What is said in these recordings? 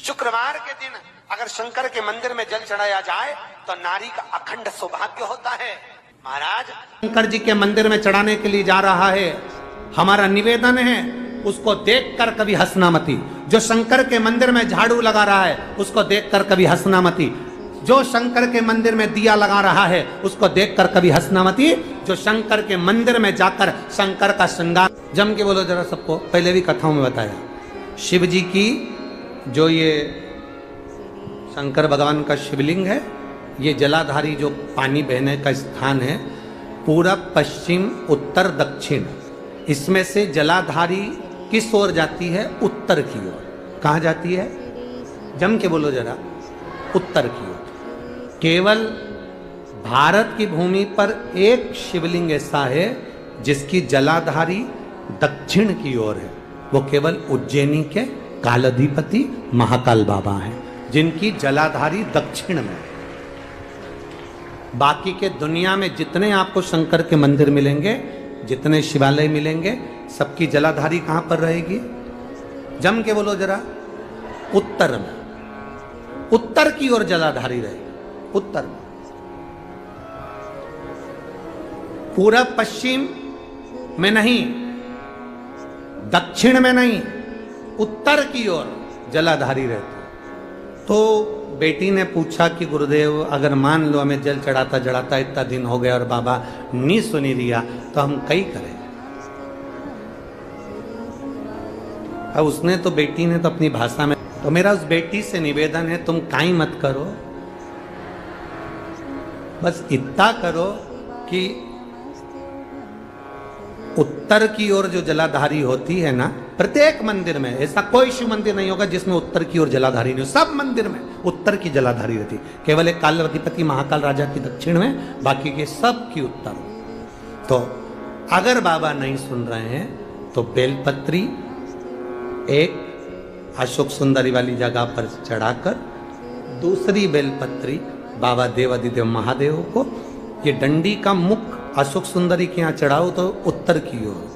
शुक्रवार के दिन अगर शंकर के मंदिर में जल चढ़ाया जाए तो नारी का अखंड सौभाग्य होता है। महाराज शंकर जी के मंदिर में चढ़ाने के लिए जा रहा है, हमारा निवेदन है उसको देखकर कभी हंसना मती। जो शंकर के मंदिर में झाड़ू लगा रहा है उसको देखकर कभी हंसना मती। जो शंकर के मंदिर में दिया लगा रहा है उसको देखकर कभी हंसना मती। जो शंकर के मंदिर में जाकर शंकर का श्रृंगार, जम के बोलो जरा सबको, पहले भी कथाओं में बताया, शिव जी की जो ये शंकर भगवान का शिवलिंग है, ये जलाधारी जो पानी बहने का स्थान है, पूरब पश्चिम उत्तर दक्षिण, इसमें से जलाधारी किस ओर जाती है? उत्तर की ओर। कहाँ जाती है? जम के बोलो जरा, उत्तर की ओर। केवल भारत की भूमि पर एक शिवलिंग ऐसा है जिसकी जलाधारी दक्षिण की ओर है, वो केवल उज्जैनी के कालाधिपति महाकाल बाबा हैं जिनकी जलाधारी दक्षिण में। बाकी के दुनिया में जितने आपको शंकर के मंदिर मिलेंगे, जितने शिवालय मिलेंगे, सबकी जलाधारी कहां पर रहेगी? जम के बोलो जरा, उत्तर में। उत्तर की ओर जलाधारी रहेगी, उत्तर में। पूरब पश्चिम में नहीं, दक्षिण में नहीं, उत्तर की ओर जलाधारी रहती। तो बेटी ने पूछा कि गुरुदेव अगर मान लो हमें जल चढ़ाता चढ़ाता इतना दिन हो गया और बाबा नहीं सुनी दिया तो हम कई करें। अब उसने तो, बेटी ने तो अपनी भाषा में, तो मेरा उस बेटी से निवेदन है तुम काई मत करो, बस इतना करो कि उत्तर की ओर जो जलाधारी होती है ना, प्रत्येक मंदिर में, ऐसा कोई शिव मंदिर नहीं होगा जिसमें उत्तर की ओर जलाधारी नहीं हो, सब मंदिर में उत्तर की जलाधारी रहती। केवल एक कालाधिपति महाकाल राजा की दक्षिण में, बाकी के सब की उत्तर। तो अगर बाबा नहीं सुन रहे हैं तो बेलपत्री एक अशोक सुंदरी वाली जगह पर चढ़ाकर, दूसरी बेलपत्री बाबा देवादिदेव महादेव को, ये डंडी का मुख अशोक सुंदरी के यहाँ चढ़ाओ तो उत्तर की ओर।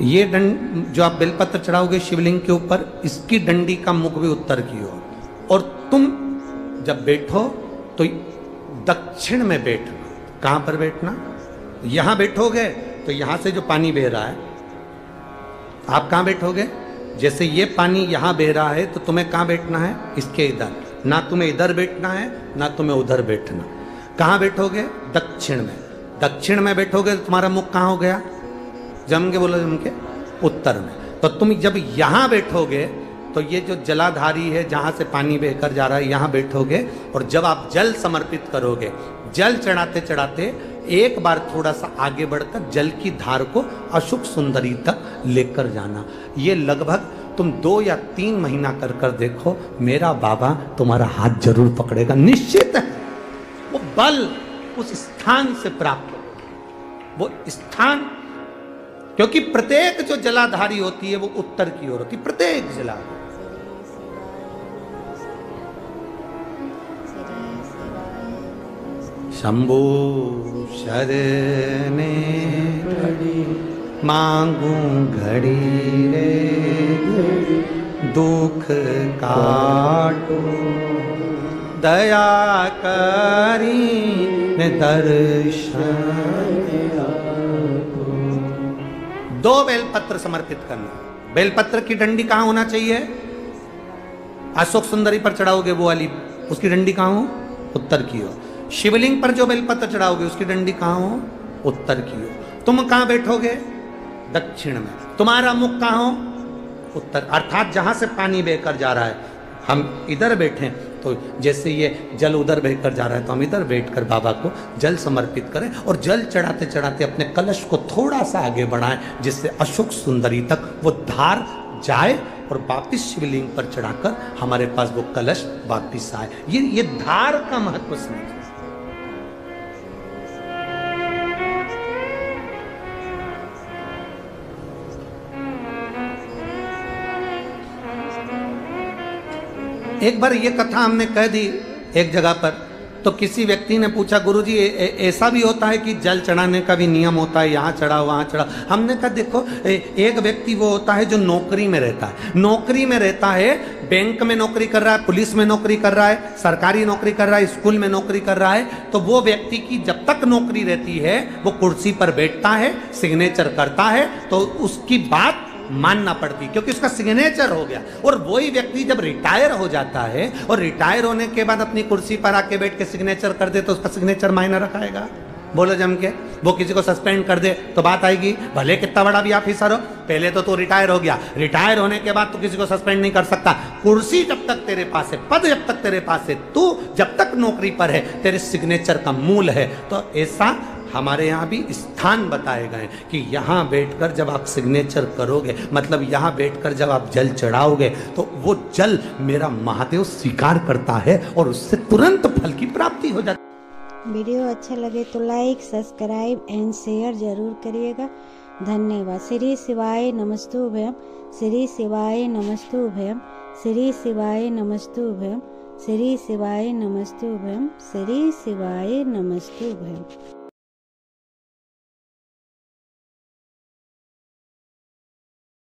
ये जो आप बेलपत्र चढ़ाओगे शिवलिंग के ऊपर, इसकी डंडी का मुख भी उत्तर की ओर। और तुम जब बैठो तो दक्षिण में बैठना। कहां पर बैठना? यहां बैठोगे तो यहां से जो पानी बह रहा है, आप कहां बैठोगे? जैसे ये पानी यहां बह रहा है तो तुम्हें कहां बैठना है? इसके इधर। ना तुम्हें इधर बैठना है ना तुम्हें उधर बैठना। कहां बैठोगे? दक्षिण में। दक्षिण में बैठोगे तो तुम्हारा मुख कहां हो गया? जम के बोलो, जम के उत्तर में। तो तुम जब यहां बैठोगे तो ये जो जलाधारी है जहां से पानी बहकर जा रहा है, यहां बैठोगे। और जब आप जल समर्पित करोगे, जल चढ़ाते चढ़ाते एक बार थोड़ा सा आगे बढ़कर जल की धार को अशोक सुंदरी तक लेकर जाना। ये लगभग तुम 2 या 3 महीना कर कर देखो, मेरा बाबा तुम्हारा हाथ जरूर पकड़ेगा, निश्चित है। वो बल उस स्थान से प्राप्त हो, वो स्थान, क्योंकि प्रत्येक जो जलाधारी होती है वो उत्तर की ओर होती है, प्रत्येक जलाधारी। शंभु शरणे मांगू घड़ी रे, दुख काटो दया करी दर्शन। 2 बेलपत्र समर्पित करना। बेलपत्र की डंडी कहां होना चाहिए? अशोक सुंदरी पर चढ़ाओगे वो वाली, उसकी डंडी कहां हो? उत्तर की ओर। शिवलिंग पर जो बेलपत्र चढ़ाओगे उसकी डंडी कहां हो? उत्तर की ओर। तुम कहां बैठोगे? दक्षिण में। तुम्हारा मुख कहां हो? उत्तर। अर्थात जहां से पानी बहकर जा रहा है, हम इधर बैठे तो जैसे ये जल उधर बहकर जा रहा है तो हम इधर बैठकर बाबा को जल समर्पित करें और जल चढ़ाते चढ़ाते अपने कलश को थोड़ा सा आगे बढ़ाएं, जिससे अशोक सुंदरी तक वो धार जाए और वापिस शिवलिंग पर चढ़ाकर हमारे पास वो कलश वापिस आए। ये धार का महत्व समझिए। एक बार ये कथा हमने कह दी एक जगह पर तो किसी व्यक्ति ने पूछा गुरुजी ऐसा भी होता है कि जल चढ़ाने का भी नियम होता है, यहाँ चढ़ाओ वहाँ चढ़ाओ। हमने कहा देखो एक व्यक्ति वो होता है जो नौकरी में रहता है, नौकरी में रहता है, बैंक में नौकरी कर रहा है, पुलिस में नौकरी कर रहा है, सरकारी नौकरी कर रहा है, स्कूल में नौकरी कर रहा है, तो वो व्यक्ति की जब तक नौकरी रहती है वो कुर्सी पर बैठता है, सिग्नेचर करता है, तो उसकी बात मानना पड़ती, क्योंकि उसका सिग्नेचर हो गया। और वही व्यक्ति जब रिटायर हो जाता है और रिटायर होने के बाद अपनी कुर्सी पर आके बैठ के सिग्नेचर कर दे तो उसका सिग्नेचर मायने रखाएगा? बोलो जम के। वो किसी को सस्पेंड कर दे तो बात आएगी, भले कितना बड़ा भी ऑफिसर हो, पहले तो तू रिटायर हो गया, रिटायर होने के बाद तू किसी को सस्पेंड नहीं कर सकता। कुर्सी जब तक तेरे पास है, पद जब तक तेरे पास है, तू जब तक नौकरी पर है, तेरे सिग्नेचर का मूल है। तो ऐसा हमारे यहाँ भी स्थान बताए गए कि यहाँ बैठकर जब आप सिग्नेचर करोगे, मतलब यहाँ बैठकर जब आप जल चढ़ाओगे, तो वो जल मेरा महादेव स्वीकार करता है और उससे तुरंत फल की प्राप्ति हो जाती है। वीडियो अच्छा लगे तो लाइक, सब्सक्राइब एंड शेयर जरूर करिएगा। धन्यवाद। श्री शिवाय नमस्तुभ्यम, श्री शिवाय नमस्तुभ्यम, श्री शिवाय नमस्तुभ्यम, श्री शिवाय नमस्तुभ्यम, श्री शिवाय नमस्तुभ्यम।